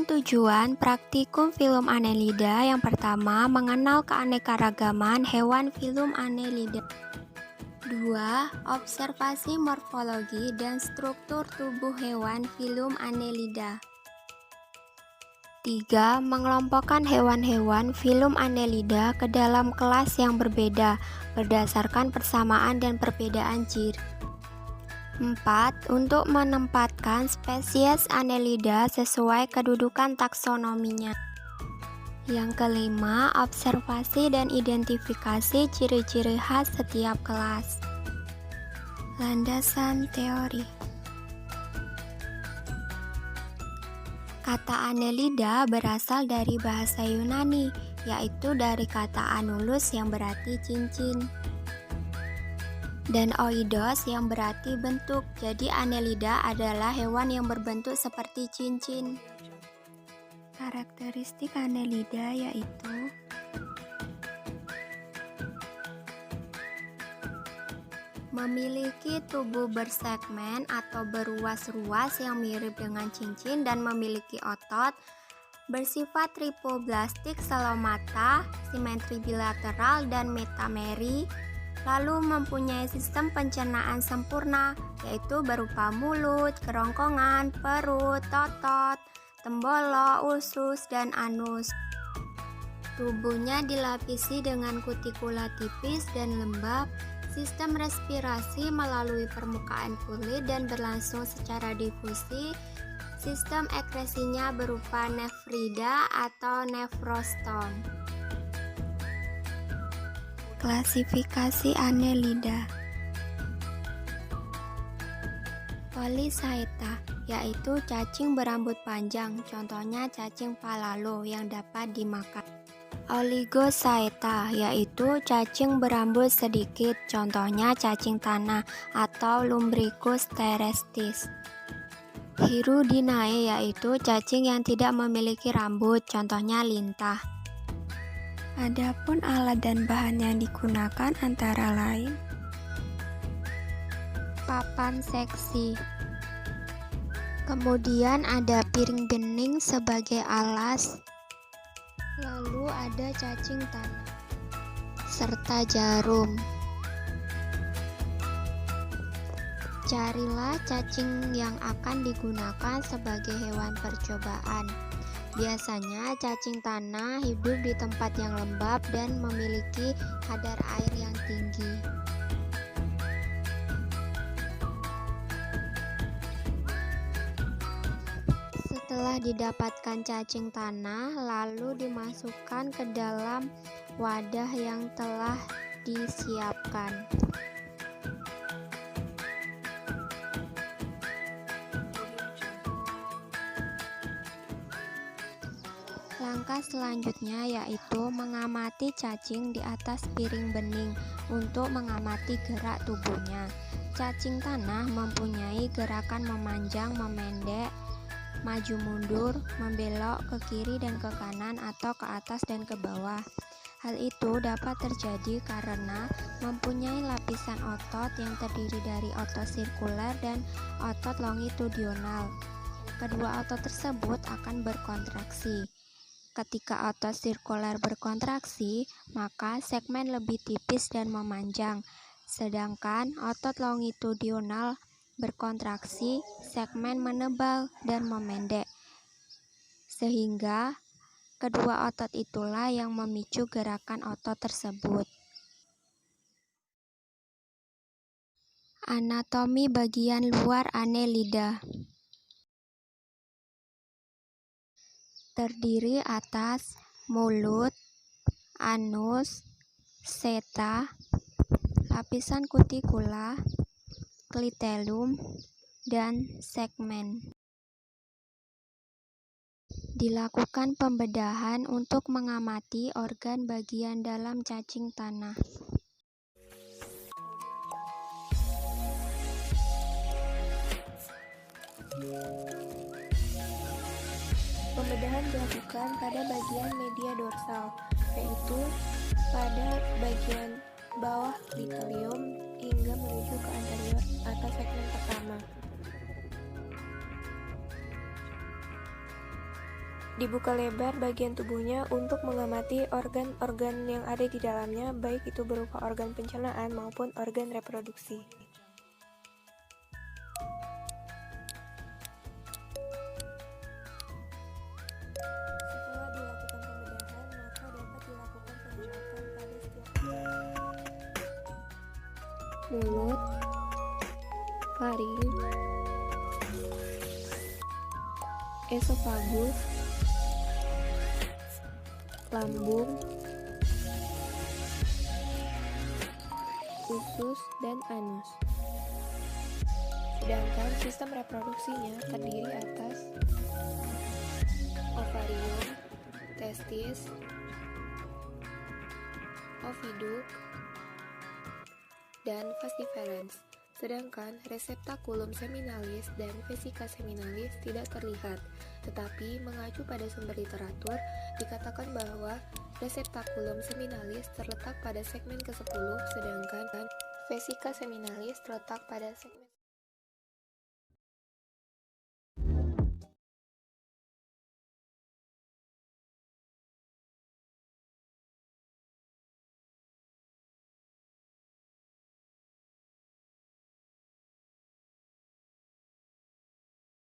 tujuan praktikum filum Annelida yang pertama, mengenal keanekaragaman hewan filum Annelida. 2. Observasi morfologi dan struktur tubuh hewan filum Annelida. 3. Mengelompokkan hewan-hewan filum Annelida ke dalam kelas yang berbeda berdasarkan persamaan dan perbedaan ciri. 4. Untuk menempatkan spesies Annelida sesuai kedudukan taksonominya. Yang kelima, observasi dan identifikasi ciri-ciri khas setiap kelas. Landasan teori. Kata Annelida berasal dari bahasa Yunani, yaitu dari kata annulus yang berarti cincin, dan oidos yang berarti bentuk. Jadi Annelida adalah hewan yang berbentuk seperti cincin. Karakteristik Annelida yaitu memiliki tubuh bersegmen atau beruas-ruas yang mirip dengan cincin dan memiliki otot, bersifat tripoblastik selomata, simetri bilateral dan metameri, lalu mempunyai sistem pencernaan sempurna, yaitu berupa mulut, kerongkongan, perut, totot, tembolo, usus, dan anus. Tubuhnya dilapisi dengan kutikula tipis dan lembab, sistem respirasi melalui permukaan kulit dan berlangsung secara difusi, sistem ekresinya berupa nefrida atau nefrostom. Klasifikasi Annelida. Polychaeta, yaitu cacing berambut panjang, contohnya cacing palalo yang dapat dimakan. Oligochaeta, yaitu cacing berambut sedikit, contohnya cacing tanah atau Lumbricus terrestis. Hirudinae, yaitu cacing yang tidak memiliki rambut, contohnya lintah. Adapun alat dan bahan yang digunakan antara lain papan seksi, kemudian ada piring bening sebagai alas, lalu ada cacing tanah serta jarum. Carilah cacing yang akan digunakan sebagai hewan percobaan. Biasanya cacing tanah hidup di tempat yang lembab dan memiliki kadar air yang tinggi. Setelah didapatkan cacing tanah, lalu dimasukkan ke dalam wadah yang telah disiapkan. Langkah selanjutnya yaitu mengamati cacing di atas piring bening untuk mengamati gerak tubuhnya. Cacing tanah mempunyai gerakan memanjang, memendek, maju mundur, membelok ke kiri dan ke kanan atau ke atas dan ke bawah. Hal itu dapat terjadi karena mempunyai lapisan otot yang terdiri dari otot sirkuler dan otot longitudinal. Kedua otot tersebut akan berkontraksi. Ketika otot sirkuler berkontraksi, maka segmen lebih tipis dan memanjang, sedangkan otot longitudinal berkontraksi, segmen menebal dan memendek. Sehingga kedua otot itulah yang memicu gerakan otot tersebut. Anatomi bagian luar Annelida. Terdiri atas mulut, anus, seta, lapisan kutikula, klitelum, dan segmen. Dilakukan pembedahan untuk mengamati organ bagian dalam cacing tanah. Pembedahan dilakukan pada bagian media dorsal, yaitu pada bagian bawah klitoleum hingga menuju ke anterior atas segmen pertama. Dibuka lebar bagian tubuhnya untuk mengamati organ-organ yang ada di dalamnya, baik itu berupa organ pencernaan maupun organ reproduksi. Setelah dilakukan pembedahan, maka dapat dilakukan pengecatan pada setiap mulut, faring, esofagus, lambung, usus, dan anus. Sedangkan sistem reproduksinya terdiri atas ovarium, testis, oviduk, dan vas deferens. Sedangkan reseptakulum seminalis dan vesika seminalis tidak terlihat, tetapi mengacu pada sumber literatur, dikatakan bahwa reseptakulum seminalis terletak pada segmen ke-10, sedangkan vesika seminalis terletak pada segmen